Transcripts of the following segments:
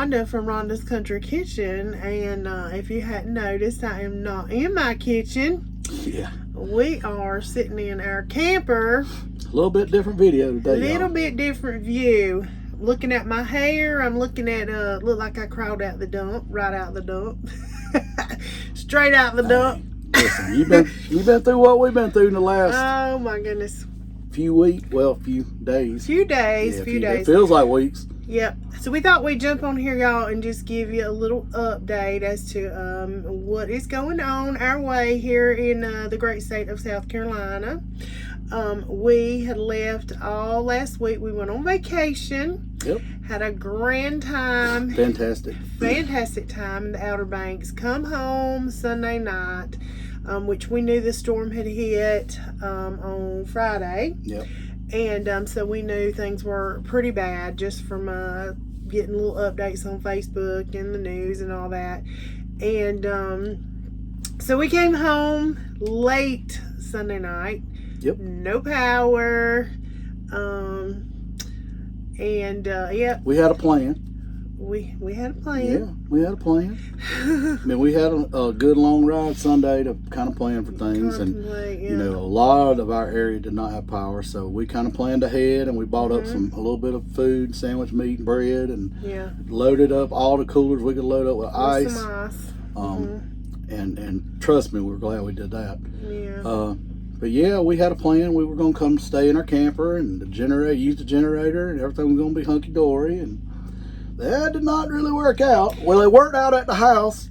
Rhonda from Rhonda's Country Kitchen, and if you hadn't noticed, I am not in my kitchen. Yeah. We are sitting in our camper. A little bit different video today, Little bit different view. Looking at my hair, I'm looking at, look like I crawled out the dump, right out the dump. Straight out the dump. Listen, you've been through what we've been through in the last Oh my goodness. few days. Few days. It feels like weeks. Yep. So we thought we'd jump on here, y'all, and just give you a little update as to what is going on our way here in the great state of South Carolina. We had left all last week. We went on vacation. Yep. Had a grand time. Fantastic time in the Outer Banks. Come home Sunday night, which we knew the storm had hit on Friday. Yep. And so we knew things were pretty bad just from getting little updates on Facebook and the news and all that. And so we came home late Sunday night. Yep. No power. Yeah. We had a plan. We had a plan. Yeah, we had a plan. I mean, we had a good long ride Sunday to kind of plan for things, and yeah. you know, a lot of our area did not have power, so we kind of planned ahead, and we bought up a little bit of food, sandwich meat, and bread, and loaded up all the coolers we could load up with ice. Some ice. And trust me, we're glad we did that. Yeah. But yeah, we had a plan. We were going to come stay in our camper and use the generator, and everything was going to be hunky dory, and that did not really work out. Well, it worked out at the house.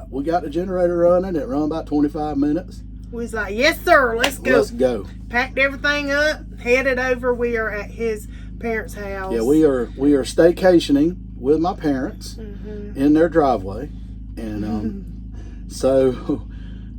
We got the generator running. It ran about 25 minutes. We was like, yes, sir, let's go. Let's go. Packed everything up, headed over. We are at his parents' house. Yeah, we are staycationing with my parents in their driveway. And so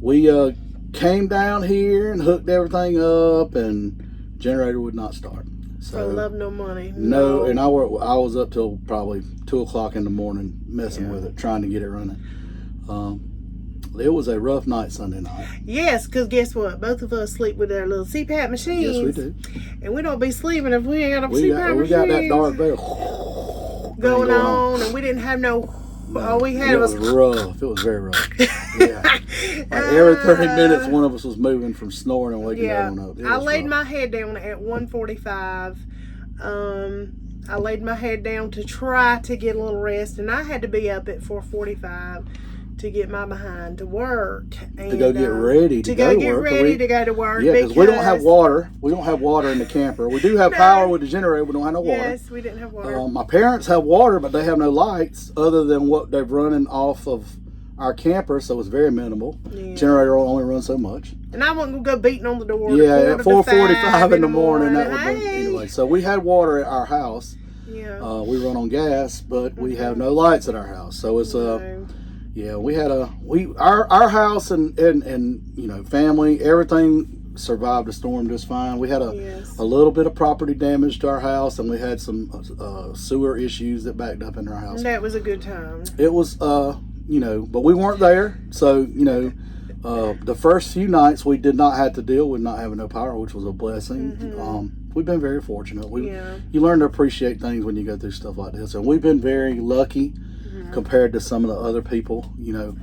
we came down here and hooked everything up, and generator would not start. So, for love no money. No, and I was up till probably 2 o'clock in the morning messing with it, trying to get it running. It was a rough night Sunday night. Yes, because guess what? Both of us sleep with our little CPAP machines. Yes, we do. And we don't be sleeping if we ain't got a CPAP machine. We got that dark bell going on, and we didn't have no. All we had was rough. It was very rough. Yeah. Like every 30 minutes, one of us was moving from snoring and waking everyone up. I laid my head down at 1:45. I laid my head down to try to get a little rest, and I had to be up at 4:45 to get my behind to work. And, to go get ready to go to work. Yeah, because we don't have water. We don't have water in the camper. We do have power with the generator. We don't have no water. Yes, we didn't have water. My parents have water, but they have no lights other than what they've running off of our camper, so it's very minimal. Yeah. Generator will only run so much. And I wasn't gonna go beating on the door. Yeah, at 4:45 in the morning. That would be anyway. So we had water at our house. Yeah. We run on gas, but we have no lights at our house. So it's yeah, we had our house and you know, family, everything survived the storm just fine. We had a little bit of property damage to our house, and we had some sewer issues that backed up in our house. That was a good time. It was you know, but we weren't there, so you know, the first few nights we did not have to deal with not having no power, which was a blessing. We've been very fortunate. You learn to appreciate things when you go through stuff like this, and we've been very lucky compared to some of the other people, you know,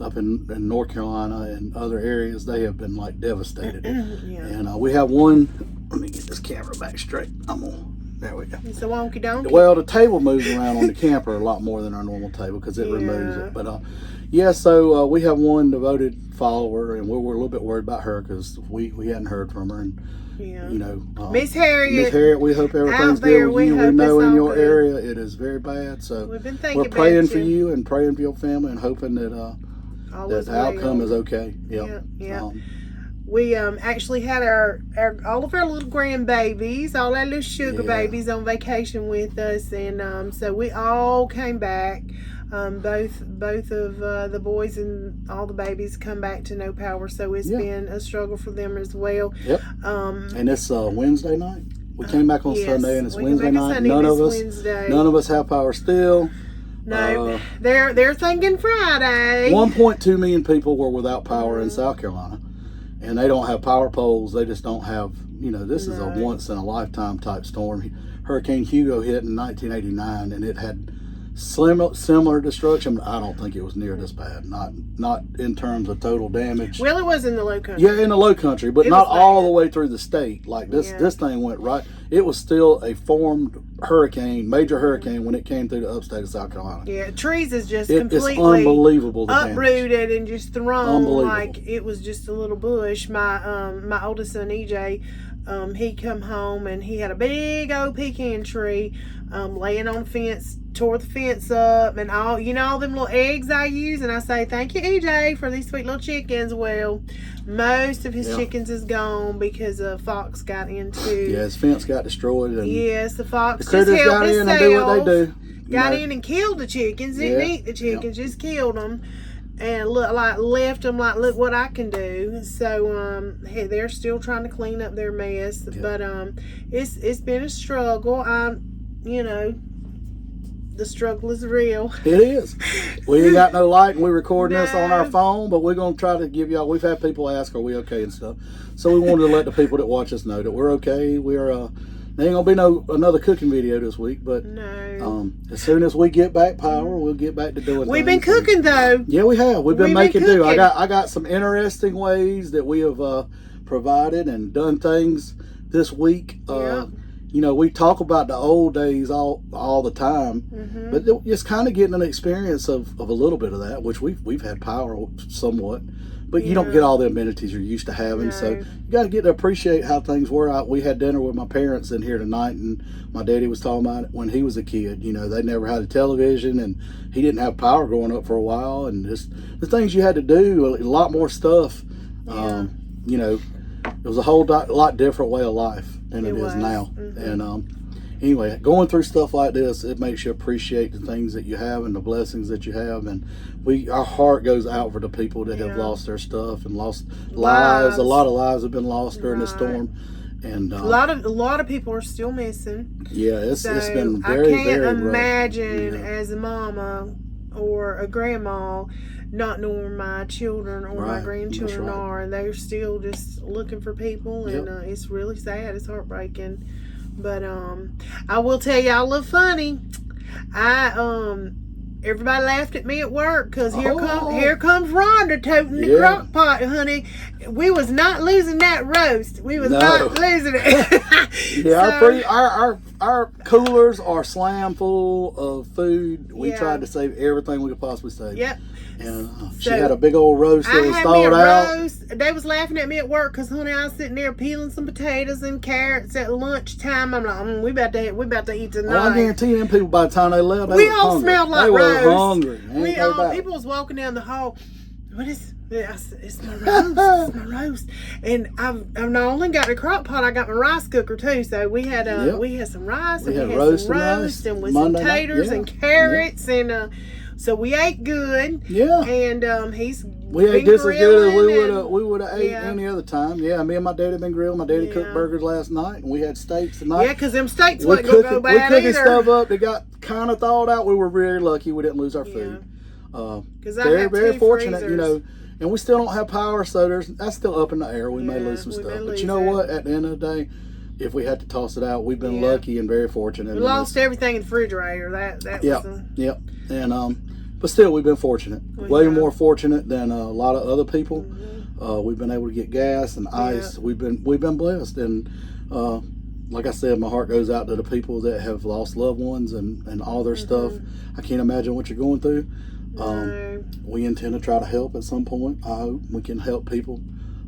up in North Carolina and other areas. They have been like devastated. And we have one. Let me get this camera back straight. There we go. It's a wonky donkey. Well, the table moves around on the camper a lot more than our normal table because it removes it. But yeah, so we have one devoted follower, and we're a little bit worried about her because we hadn't heard from her. And you know, Miss Harriet, we hope everything's good with you. We know in your area it is very bad, so we're praying for you and praying for your family and hoping that that the outcome is okay. Yeah. We actually had all of our little grandbabies, all our little sugar babies on vacation with us, and so we all came back. Both of the boys and all the babies come back to no power, so it's been a struggle for them as well. Yep. And it's Wednesday night. We came back on Sunday, and it's Wednesday night. None of us have power still. No, they're thinking Friday. 1.2 million people were without power in South Carolina, and they don't have power poles. They just don't have. You know, this is a once in a lifetime type storm. Hurricane Hugo hit in 1989, and it had similar destruction. But I don't think it was near this bad. Not in terms of total damage. Well, it was in the low country. Yeah, in the low country, but not all the way through the state. Like this, this thing went right. It was still a formed major hurricane when it came through the upstate of South Carolina. Yeah, trees is just completely it's unbelievable. Uprooted and just thrown like it was just a little bush. My oldest son EJ, he come home and he had a big old pecan tree laying on the fence, tore the fence up, and all them little eggs I use, and I say thank you EJ for these sweet little chickens. Well, most of his chickens is gone because a fox got into. Yeah, his fence got destroyed. And yes, the fox the critters got in and do what they do. Got in and killed the chickens. Didn't eat the chickens, just killed them. And left them like, look what I can do. So they're still trying to clean up their mess, but it's been a struggle. The struggle is real. It is. We ain't got no light, and we're recording this on our phone, but we're gonna try to give y'all. We've had people ask, "Are we okay?" and stuff. So we wanted to let the people that watch us know that we're okay. We're there ain't gonna be another cooking video this week, but as soon as we get back power, we'll get back to doing. We've been cooking though. Yeah, we have. We've been making do. I got some interesting ways that we have provided and done things this week. We talk about the old days all the time, but it's kind of getting an experience of a little bit of that, which we've had power somewhat. But you don't get all the amenities you're used to having, so you got to get to appreciate how things were. We had dinner with my parents in here tonight, and my daddy was talking about it when he was a kid. They never had a television, and he didn't have power growing up for a while, and just the things you had to do, a lot more stuff. It was a whole lot different way of life than it is now. And anyway, going through stuff like this, it makes you appreciate the things that you have and the blessings that you have. And our heart goes out for the people that have lost their stuff and lost lives. A lot of lives have been lost during the storm. And a lot of people are still missing. Yeah, it's been very, I can't imagine as a mama or a grandma not knowing where my children or my grandchildren are, and they're still just looking for people, and it's really sad. It's heartbreaking. But I will tell you, I look funny. Everybody laughed at me at work because here comes Rhonda toting the crock pot, honey. We was not losing that roast. We was not losing it. Our coolers are slam full of food. We tried to save everything we could possibly save. Yep. And she had a big old roast that was thawed out. Roast. They was laughing at me at work because, honey, I was sitting there peeling some potatoes and carrots at lunchtime. I'm like, we about to eat tonight. Well, I guarantee them people by the time they left, we all smelled like roast. They were hungry. People was walking down the hall. What is? It's my roast. It's my roast. And I've not only got the crock pot, I got my rice cooker too. So we had some rice, and we had some roast, and with some taters and carrots, and so we ate good. Yeah. And we ate just as good as we would have ate any other time. Yeah, me and my daddy been grilling. My daddy cooked burgers last night, and we had steaks tonight. Yeah, because them steaks wasn't going to go bad either. We cooking stuff up. They got kind of thawed out. We were very lucky we didn't lose our food. Very, very fortunate, and we still don't have power, so that's still up in the air. We may lose some stuff. But you know what? At the end of the day, if we had to toss it out, we've been lucky and very fortunate. We lost everything in the refrigerator. That was And but still, we've been fortunate. Way more fortunate than a lot of other people. We've been able to get gas and ice. We've been blessed, and like I said, my heart goes out to the people that have lost loved ones and all their stuff. I can't imagine what you're going through. We intend to try to help at some point. I hope we can help people.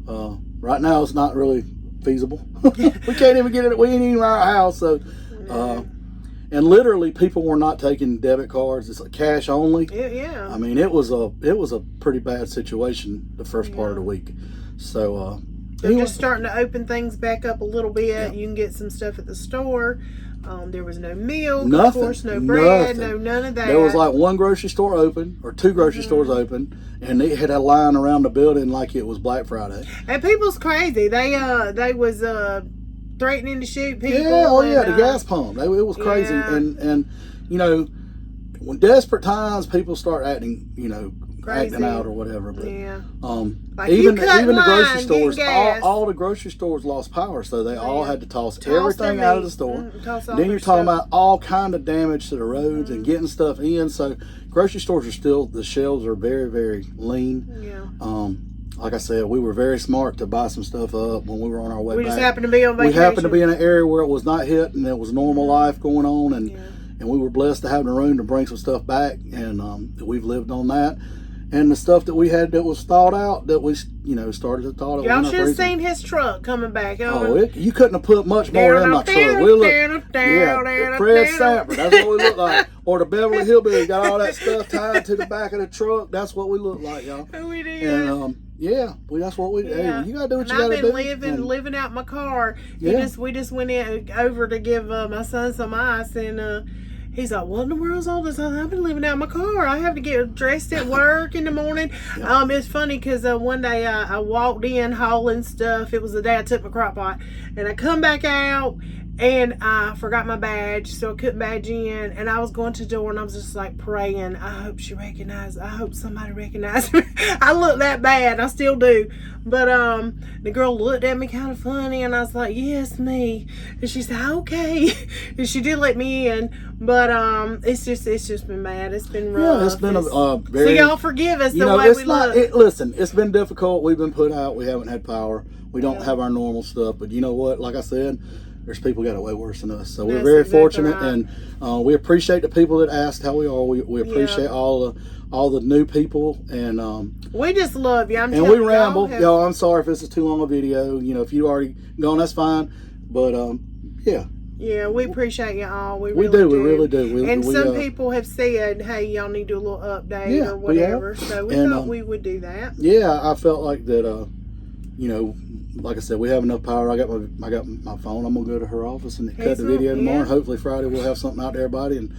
Right now, it's not really feasible. We can't even get it. We ain't even in our house, so. And literally, people were not taking debit cards. It's like cash only. Yeah. I mean, it was a pretty bad situation the first part of the week. So they're just starting to open things back up a little bit. Yeah. You can get some stuff at the store. There was no milk, of course, no bread, none of that. There was like one grocery store open or two grocery stores open, and they had a line around the building like it was Black Friday. And people's crazy. They was threatening to shoot people. Yeah, the gas pump. It was crazy, and when desperate times, people start acting, acting out or whatever. But like even the grocery stores, gas. all the grocery stores lost power, so they all had to toss everything out of the store. Then you're talking about all kind of damage to the roads and getting stuff in. So grocery stores are still, the shelves are very, very lean. Like I said, we were very smart to buy some stuff up when we were on our way back. We just happened to be on vacation. We happened to be in an area where it was not hit and there was normal life going on, and we were blessed to have the room to bring some stuff back, and we've lived on that. And the stuff that we had that was thawed out, that we, started to thaw out. Y'all should have seen his truck coming back. You couldn't have put much more in my truck. We look, Fred Sanford, that's what we look like. Or the Beverly Hillbillies got all that stuff tied to the back of the truck. That's what we look like, y'all. We did. And that's what we. Hey, you gotta do what you gotta do. I've been living out my car. We just went over to give my son some ice, and he's like, "What in the world's all this? I've been living out my car. I have to get dressed at work in the morning." It's funny because one day I walked in hauling stuff. It was the day I took my crock pot, and I come back out. And I forgot my badge, so I couldn't badge in. And I was going to the door, and I was just like praying, I hope somebody recognized me. I look that bad, I still do. But the girl looked at me kind of funny, and I was like, yes, me. And she said, okay. And she did let me in. But it's just been bad. It's been rough. Yeah, it's been a very. So y'all forgive us the way we look. Listen, it's been difficult. We've been put out. We haven't had power. We don't have our normal stuff. But you know what? Like I said, there's people got it way worse than us. So we're very fortunate, right. And we appreciate the people that asked how we are. We appreciate all the new people, and we just love you. And we ramble, y'all. I'm sorry if this is too long a video. If you already gone, that's fine. But yeah, we appreciate you all. We really do. And some people have said, "Hey, y'all need to do a little update or whatever." So we thought we would do that. Yeah, I felt like that. Like I said, we have enough power. I got my phone. I'm gonna go to her office and cut the video tomorrow. And hopefully Friday we'll have something out to everybody, and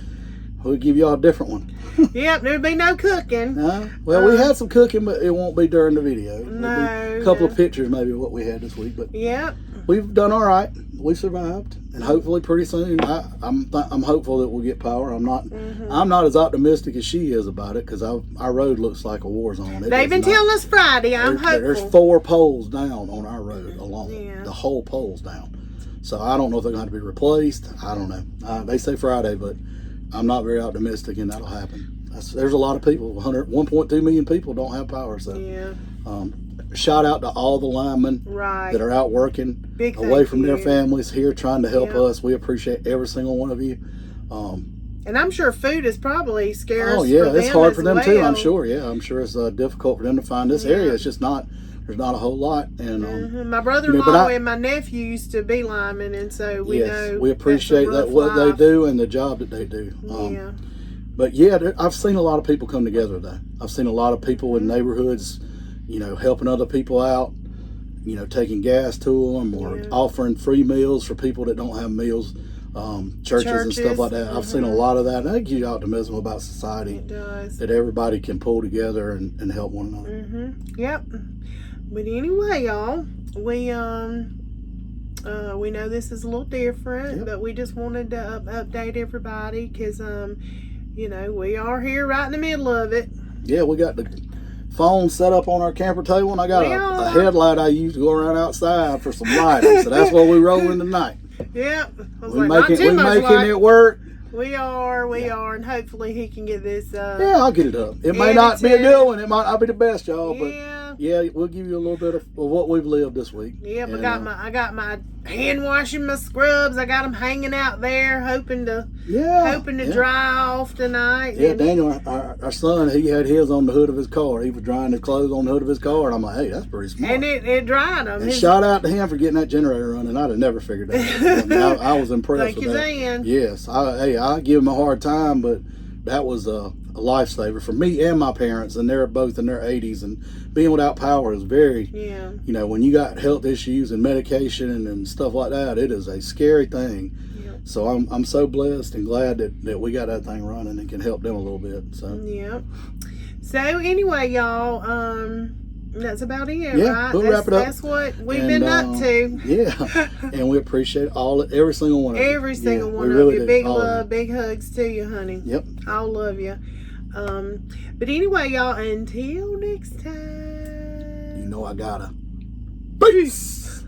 we'll give y'all a different one. Yep, there'll be no cooking. Well, we had some cooking, but it won't be during the video. No, a couple of pictures maybe of what we had this week, but we've done all right. We survived, and hopefully pretty soon I'm hopeful that we'll get power. I'm not as optimistic as she is about it, because our road looks like a war zone. They've been telling us Friday. I'm hopeful. There's 4 poles down on our road alone. The whole pole's down. So I don't know if they're going to be replaced. I don't know. They say Friday, but I'm not very optimistic, and that'll happen. There's a lot of people. 1.2 million people don't have power. So shout out to all the linemen that are out working away from their families here trying to help us. We appreciate every single one of you. And I'm sure food is probably scarce. Oh yeah, it's hard for them too. I'm sure. Yeah, I'm sure it's difficult for them to find this area. It's just not. There's not a whole lot. And my brother-in-law and my nephew used to be linemen, and so we know we appreciate what they do and the job that they do. But I've seen a lot of people come together though. I've seen a lot of people in neighborhoods, helping other people out, taking gas to them, or offering free meals for people that don't have meals, churches and stuff like that. I've seen a lot of that, and that gives you optimism about society. It does. That everybody can pull together and help one another. Yep. But anyway, y'all, we know this is a little different, but we just wanted to update everybody because we are here right in the middle of it. Yeah, we got the phone set up on our camper table, and I got a headlight I use to go around outside for some lighting. So that's what we rolling tonight. Yep. We making it work. We are, and hopefully he can get this. I'll get it up. It may not be a good one. It might not be the best, y'all, but we'll give you a little bit of what we've lived this week. Yep, I got my hand washing, my scrubs. I got them hanging out there, hoping to dry off tonight. Yeah, Daniel, our son, he had his on the hood of his car. He was drying his clothes on the hood of his car, and I'm like, hey, that's pretty smart. And it dried them. And shout out to him for getting that generator running. I'd have never figured that out. I was impressed with that. Thank you, Dan. Yes, I give him a hard time, but that was a lifesaver for me and my parents, and they're both in their 80s, and being without power is very, when you got health issues and medication and stuff like that, it is a scary thing. So I'm so blessed and glad that we got that thing running and can help them a little bit. So So anyway, y'all, that's about it, right? We'll wrap it up. That's what we've been up to. Yeah, and we appreciate every single one of you. Every single one of you. Big love, big hugs to you, honey. Yep. I'll love you. But anyway, y'all, until next time. You know I gotta. Peace.